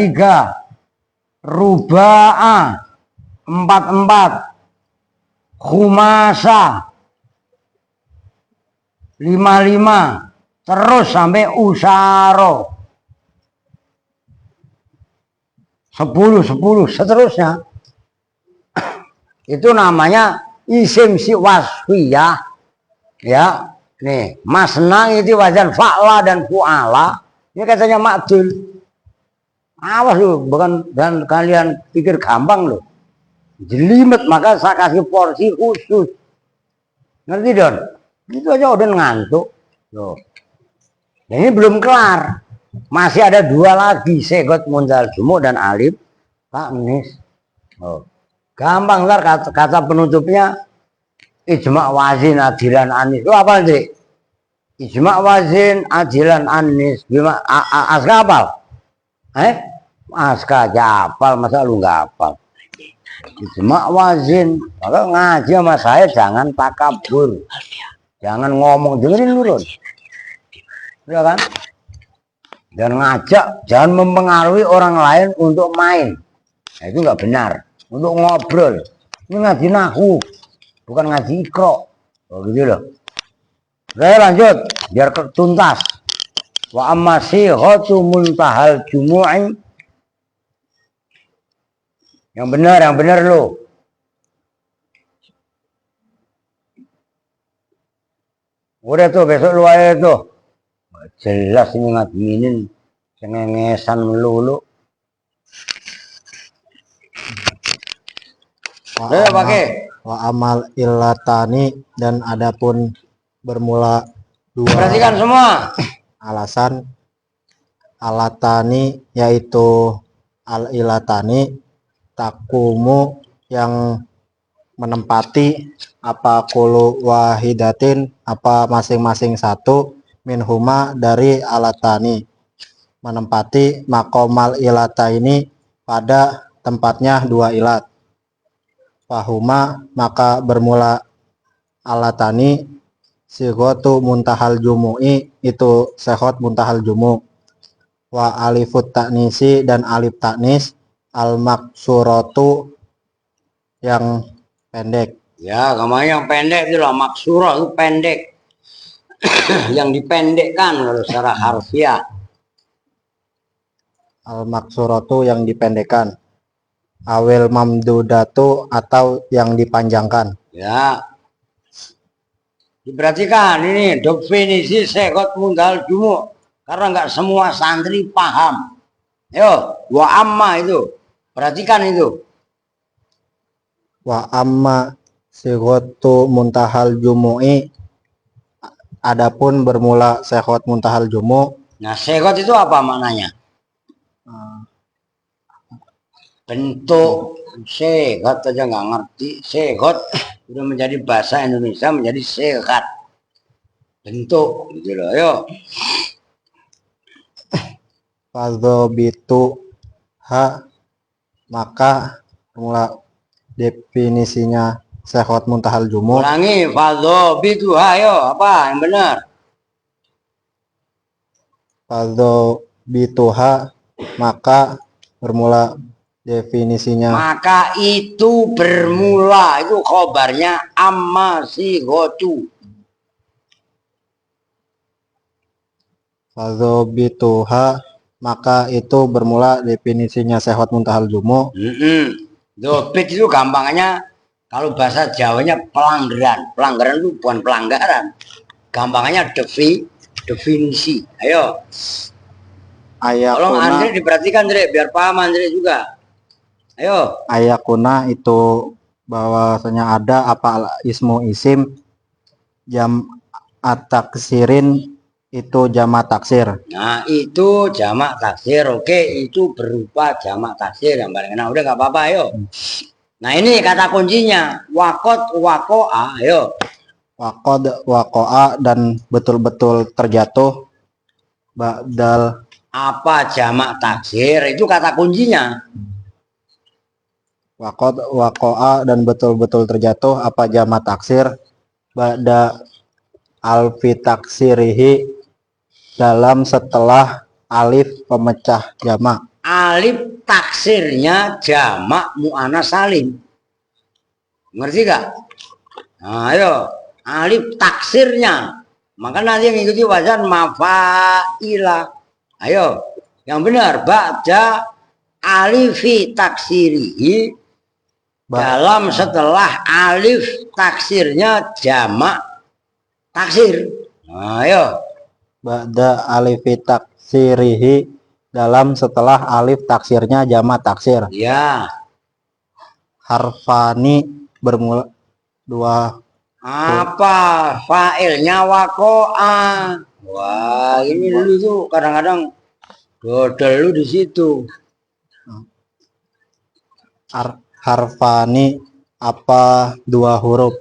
ruba'a 4, khumasa 5, terus sampai usaro. 10 seterusnya. Itu namanya isim si wasfiyah. Ya, nih, masna itu wazan fa'la dan fu'ala. Ini katanya ma'dul. Awas lu, bukan dan kalian pikir gampang loh. Jelimet, maka saya kasih porsi khusus. Ngerti Don? Itu aja udah ngantuk. Loh. Dan ini belum kelar. Masih ada 2 lagi, segot munzal jumuk dan alif taknis. Oh. Gampang ntar kata penutupnya ijma' wazin adilan anis. Itu apa sih? Ijma' wazin adilan anis. Gimana? Aska apal? Aska aja apal, masa lu nggak apal? Ijma' wazin. Kalau ngaji sama saya jangan takabur. Jangan ngomong, dengerin nurun. Ya kan? Dan ngajak, jangan mempengaruhi orang lain untuk main. Nah, itu nggak benar. Untuk ngobrol. Ini ngaji nahu, bukan ngaji ikro. Oh, gitu loh. Saya lanjut, biar tuntas. Wa amma sighatu muntahal jumu'i. Yang benar lo. Udah tuh, besok lu aja tuh. Jelas ini ngadminin cengengesan melulu. Wa amal illatani dan adapun bermula 2. Perhatikan semua. Alasan alatani yaitu al ilatani takumu yang menempati apa kulu wahidatin apa masing-masing satu minhuma dari alatani menempati makomal ilata ini pada tempatnya 2 ilat. Fahuma maka bermula alatani sigotu muntahal jumu'i itu sehot muntahal jumu wa alifut taknisi dan alif taknis al maksuratu yang pendek. Ya, kamu yang pendek itu lah, maksurah itu pendek. Yang dipendekkan kalau secara harfiah. Al maksuratu yang dipendekkan. Awil mamdudatu atau yang dipanjangkan. Ya. Diperhatikan ini definisi sekot mundal jumu. Karena nggak semua santri paham. Yo, wa amma itu. Perhatikan itu. Wa amma sigotu muntahal jumu'i adapun bermula sekot muntahal jumu. Nah, sekot itu apa maknanya? Bentuk sekot aja nggak ngerti. Sekot udah menjadi bahasa Indonesia menjadi sehat. Bentuk gitu loh. Ayo. Fadzobitu ha maka bermula definisinya sekot muntahal jumu. Ulangi, fadzobitu ha, ayo apa yang benar? Fadzobitu ha maka bermula definisinya. Maka itu bermula, itu khobarnya amma sigotu. Fadzobituha maka itu bermula definisinya sehot muntahal jumu. Dobit itu gampangnya kalau bahasa Jawanya pelanggaran. Pelanggaran itu bukan pelanggaran. Gampangnya definisi. Ayo. Tolong Andre diperhatikan Andre biar paham Andre juga. Ayo. Ayakuna itu bahwasanya ada apa ismu isim jam ataksirin itu jamak taksir. Nah itu jamak taksir. Oke, itu berupa jamak taksir yang paling enak. Udah nggak apa-apa, ayo. Nah ini kata kuncinya wakot wakoa. Ayo. Wakod wakoa dan betul-betul terjatuh. Ba'dal apa jamak taksir itu kata kuncinya. Wakod wakoa dan betul-betul terjatuh apa jamak taksir ba'da alfi taksirihi dalam setelah alif pemecah jamak. Alif taksirnya jamak mu'annas salim. Ngerti gak? Nah, ayo, alif taksirnya. Maka nanti yang ikuti wazan mafa'ila. Ayo, yang benar ba'da alifi taksirihi, dalam setelah alif taksirnya jamak taksir. Nah, ayo. Ba'da alifi taksirihi, dalam setelah alif taksirnya jamak taksir. Ya. Harfani bermula dua. Apa fa'ilnya wako'a? Wah, ini lu tuh kadang-kadang dodol lu di situ. Harfani apa dua huruf.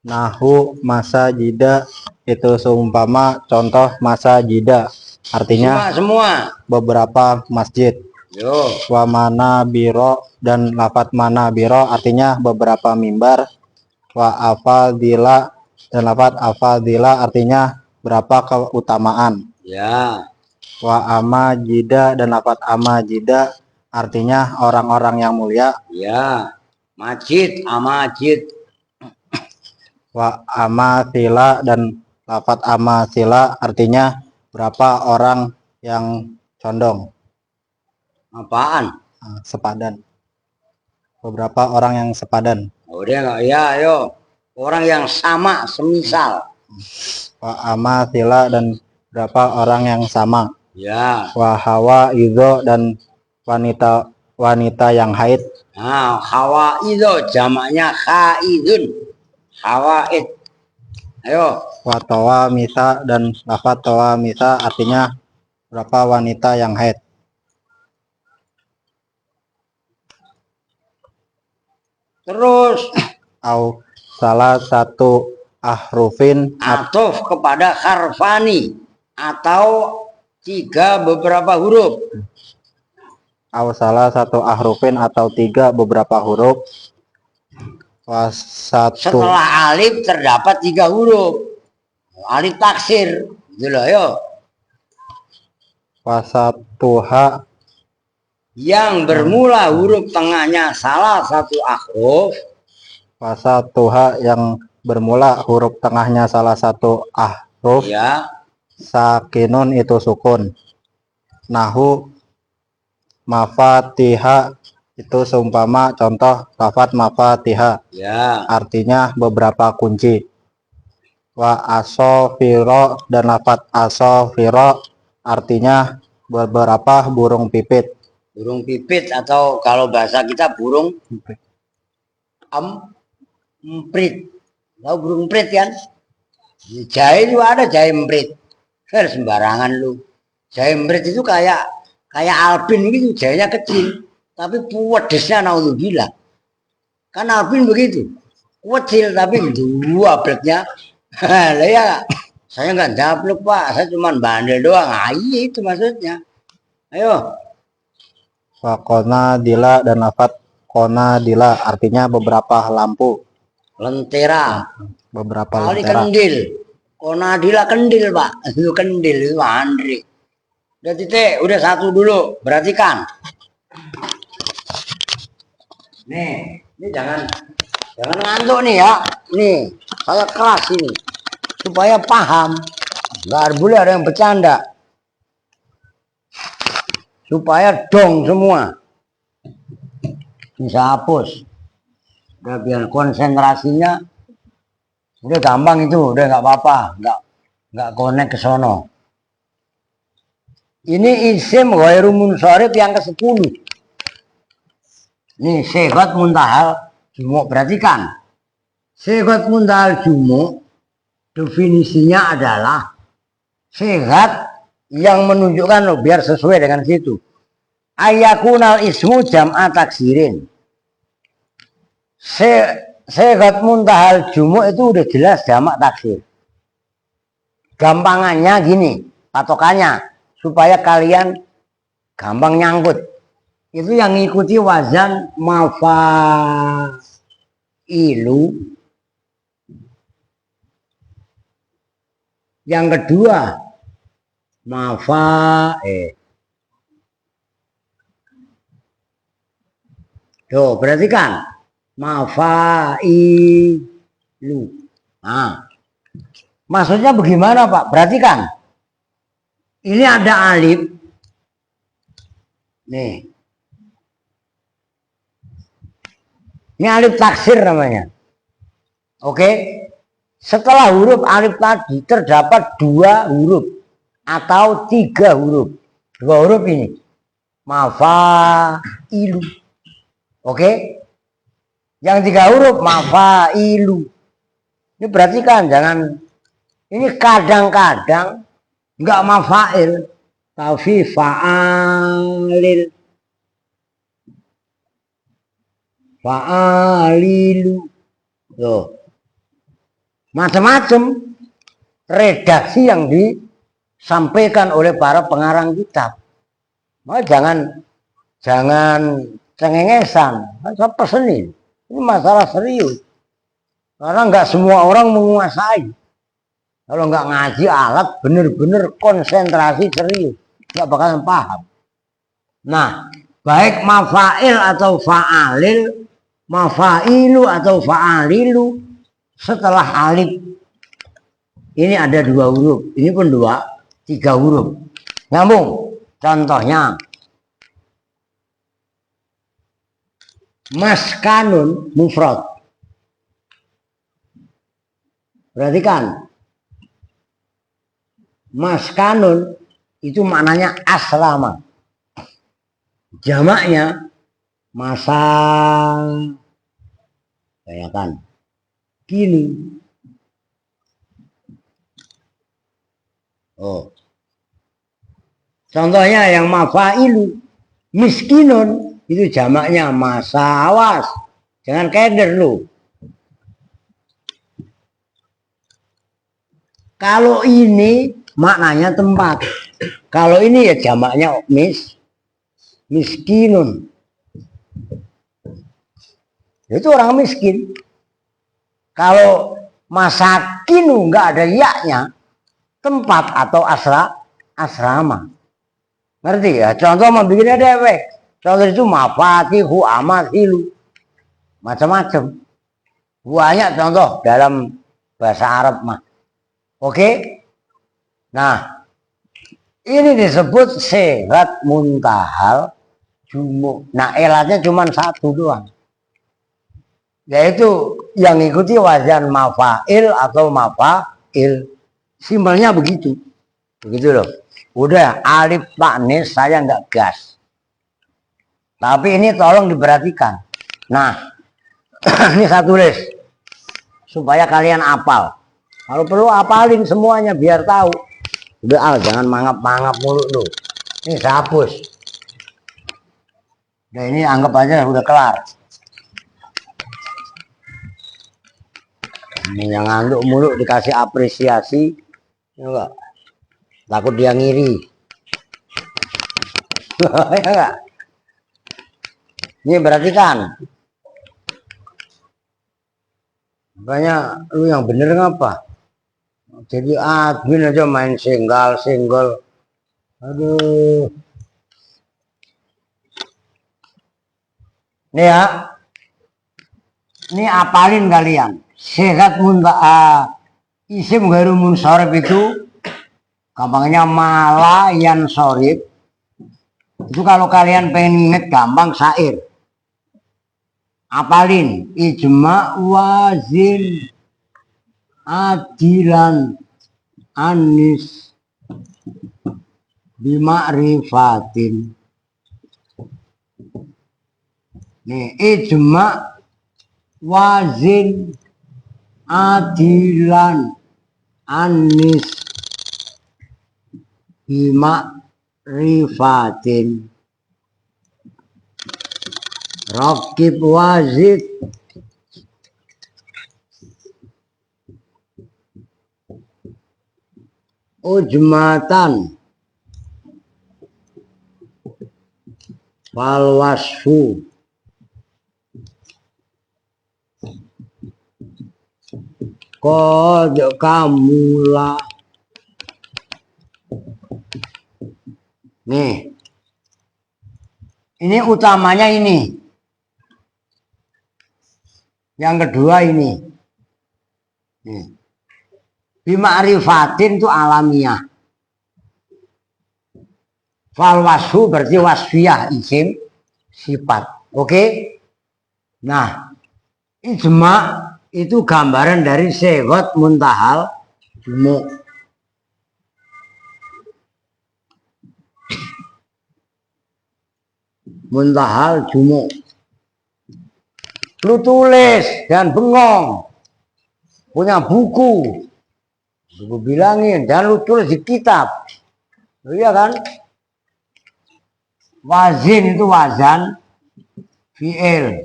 Nahu masa jida itu seumpama contoh masa jida, artinya Semua. beberapa masjid. Yo. Wa mana biro dan lafat mana biro artinya beberapa mimbar. Wa afadila dan lafat afadila artinya berapa keutamaan. Ya. Wa amajida dan lafat amajida artinya orang-orang yang mulia. Ya. Majid, amajid. Wa amasila dan lafat amasila artinya berapa orang yang condong. Apaan? Sepadan. Beberapa orang yang sepadan. Udah enggak? Ya, ayo. Orang yang sama, semisal. Wa amasila dan berapa orang yang sama. Ya. Wa hawa izo dan wanita yang haid. Nah, hawaidho jamaknya khaidun. Hawaid. Ayo. Wa tawa misa dan lafat tawa misa artinya berapa wanita yang haid. Terus Au salah satu ahrufin atof kepada harfani atau tiga beberapa huruf. Au salah satu ahrufin atau tiga beberapa huruf. Wasatu Setelah alif terdapat tiga huruf. Alif taksir. Gitu loh, ayo. wasatuha Yang bermula huruf tengahnya salah satu ahruf. wasatuha yang bermula huruf tengahnya salah satu ahruf. Ya. Sakinun itu sukun. Nahu mafatiha itu seumpama contoh lafat mafatiha Ya. artinya beberapa kunci. Wa asofiro dan lafat asofiro artinya beberapa burung pipit. Burung pipit atau kalau bahasa kita burung emprit. Tahu burung emprit kan? Jahe juga ada jahe emprit. Sembarangan lu. Jahe emprit itu kayak albin gitu, jahenya kecil, tapi pedesnya naudzubillah. Kan albin begitu. Kecil tapi dua blednya. Lah ya, saya nggak daplek Pak, saya cuma bandel doang. Iya itu maksudnya. Ayo. Wa qonadila dan lafat qonadila artinya beberapa lampu. Lentera. Beberapa Kali lentera. kendil. Konadila kendil Pak. Itu kendil itu Andri. Udah titik, udah satu dulu. Perhatikan. Nih, ini jangan ngantuk nih ya. Nih, saya keras ini supaya paham. Nggak boleh ada yang bercanda. Supaya dong semua. Bisa hapus. Udah biar konsentrasinya udah gampang itu, udah nggak apa-apa, nggak connect ke sono. Ini isim ghairu munsharif yang ke-10. Nih sigat muntahal jumu, perhatikan. Sigat muntahal jumu definisinya adalah sigat yang menunjukkan loh, biar sesuai dengan situ. Ayakunal ismu jam'a taksirin. Sigat muntahal jumu itu udah jelas jamak taksir. Gampangannya gini, patokannya supaya kalian gampang nyangkut. Itu yang ngikuti wazan mafailu. Yang kedua Tuh, perhatikan. Mafailu. Nah, maksudnya bagaimana Pak? Perhatikan. Ini ada alif. Nih. Ini alif taksir namanya. Oke. Setelah huruf alif tadi terdapat 2 huruf atau 3 huruf. 2 huruf ini. Mafailu. Oke. Yang 3 huruf mafailu. Ini perhatikan, jangan. Ini kadang-kadang enggak mafail, tapi fa'alil. Fa'alilu. Tuh. Macam-macam redaksi yang disampaikan oleh para pengarang kitab. Maka jangan cengengesan. Kan saya pesenin. Ini masalah serius. Karena nggak semua orang menguasai. Kalau nggak ngaji alat bener-bener konsentrasi serius, nggak bakalan paham. Nah, baik mafail atau fa'alil, mafailu atau fa'alilu, setelah alif ini ada 2 huruf. Ini pun 3 huruf. Nyambung. Contohnya maskanun mufrad. Perhatikan. Maskanun itu maknanya asrama. Jamaknya masa. Bayangkan. Kini. Oh. Contohnya yang mafailu. Miskinun itu jamaknya masa. Awas. Jangan keder lu. Kalau ini maknanya tempat. Kalau ini ya jamaknya miskinun. Itu orang miskin. Kalau masakinu nggak ada yaknya, tempat atau asrama. Ngerti ya? Contoh membikinnya dewek. Contoh itu mafatihu amatilu. Macam-macam. Banyak contoh dalam bahasa Arab mah. Oke? Nah, ini disebut serat muntahal jumu. Nah, elatnya cuma 1 doang. Yaitu yang ikuti wazan mafail atau mafail. Simpelnya begitu. Begitu loh. Udah, alif taknis saya nggak gas. Tapi ini tolong diperhatikan. Nah, ini saya tulis. Supaya kalian hafal. Kalau perlu apalin semuanya biar tahu. Udah jangan mangap-mangap mulu lu. Ini saya hapus. Nah ini anggap aja udah kelar. Ini yang ngantuk mulu dikasih apresiasi. Enggak. Takut dia ngiri. Ya enggak? Ini berarti kan. Makanya lu yang bener ngapa? Jadi admin aja main single. Aduh. Nih ya. Ini apalin kalian. Sehat isim ghairu munsharif itu gampangnya mala yan sorif. Itu kalau kalian pengen inget gampang syair. Apalin ijma wazin adilan anis bima'rifatin. Nih ijma wazin adilan anis bima'rifatin. Rakib wazid ujmatan wal wasfu qad kamula. Nih ini utamanya ini. Yang kedua ini. Bima'rifatin itu alamiah. Fal wasfu berarti wasfiyah isim sifat. Oke. Nah, ijma itu gambaran dari segot muntahal jumu. Muntahal jumu. Lu tulis dan bengong. Punya buku. Gue bilangin, jangan lu tulis di kitab. Iya kan? Wazin itu wazan, fi'il.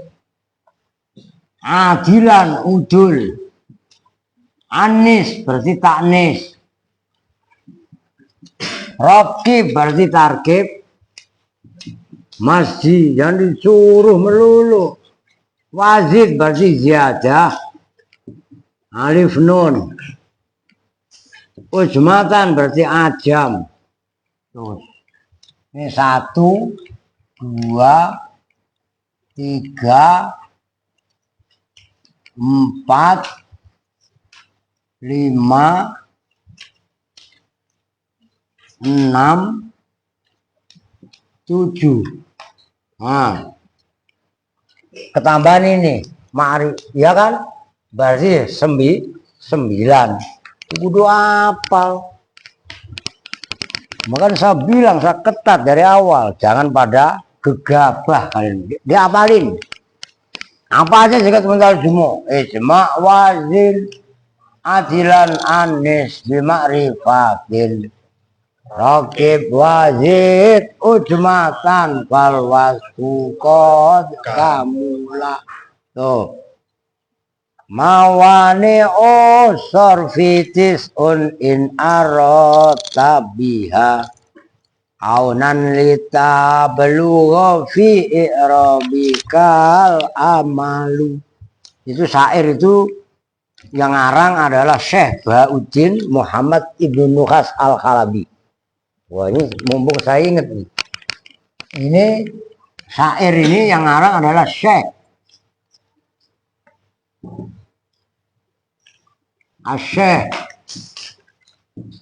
Adilan, udul. Anis berarti taknis. Rokib berarti tarkib. Masjid, jangan disuruh melulu. Wazid berarti ziyadah. Alif nun. Ujmatan berarti ajam. Tuh. Ini 1, 2, 3, 4, 5, 6, 7. Nah, ketambahan ini ma'rif, ya kan? Berarti 9. Kudu apal. Makanya saya bilang, saya ketat dari awal, jangan pada gegabah kalian. Diapalin. Apa aja jika sebentar jumu? Ijma, wazin, adilan, anis, bima'rifatin. Rokib, wazid, ujmatan, fal wasfu qad kamula. Tuh. Mawani sorfitis in arota biha aunan lita belugha fi i'rabikal amalu. Itu syair itu yang ngarang adalah Syekh Bahauddin Muhammad Ibnu Nuhas Al-Khalabi. Wah, ini mumpung saya ingat nih. Ini syair ini yang ngarang adalah Syekh Asyik.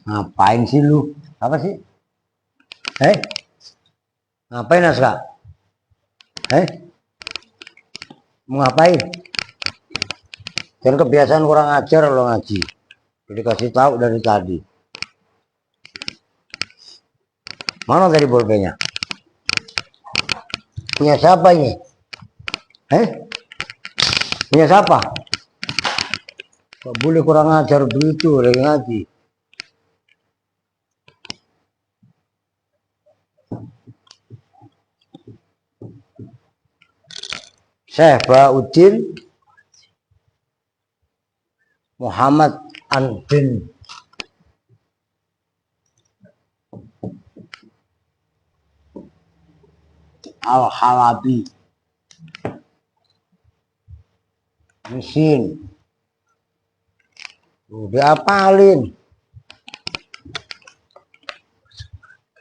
Ngapain sih lu? Apa sih? Ngapain Aska? Mau ngapain? Jangan kebiasaan kurang ajar lo ngaji. Jadi kasih tahu dari tadi. Mana tadi bolpennya? Punya siapa ini? Punya siapa? Gak boleh kurang ajar begitu lagi ngaji. Syekh Bahauddin Muhammad Andin Al-Khalabi. Mesin. Diapalin.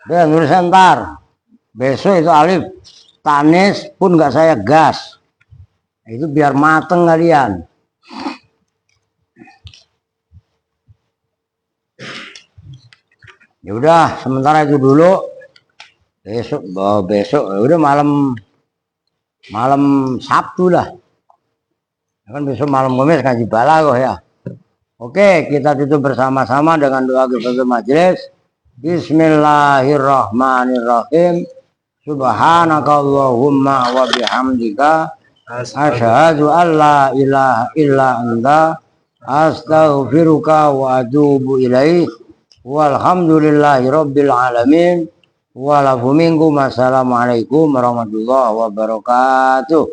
Dia nulis ntar. Besok itu alif. Tanis pun nggak saya gas. Itu biar mateng kalian. Ya udah, sementara itu dulu. Besok udah malam Sabtu lah. Kan besok malam Kamis ngaji balaghah ya. Oke, kita tutup bersama-sama dengan doa kifaratul majelis. Bismillahirrahmanirrahim. Subhanakallahumma wa bihamdika asyhadu an la ilaha illa anta astaghfiruka wa atubu ilaih. Walhamdulillahi rabbil alamin. Walafu minkum. Assalamualaikum warahmatullahi wabarakatuh.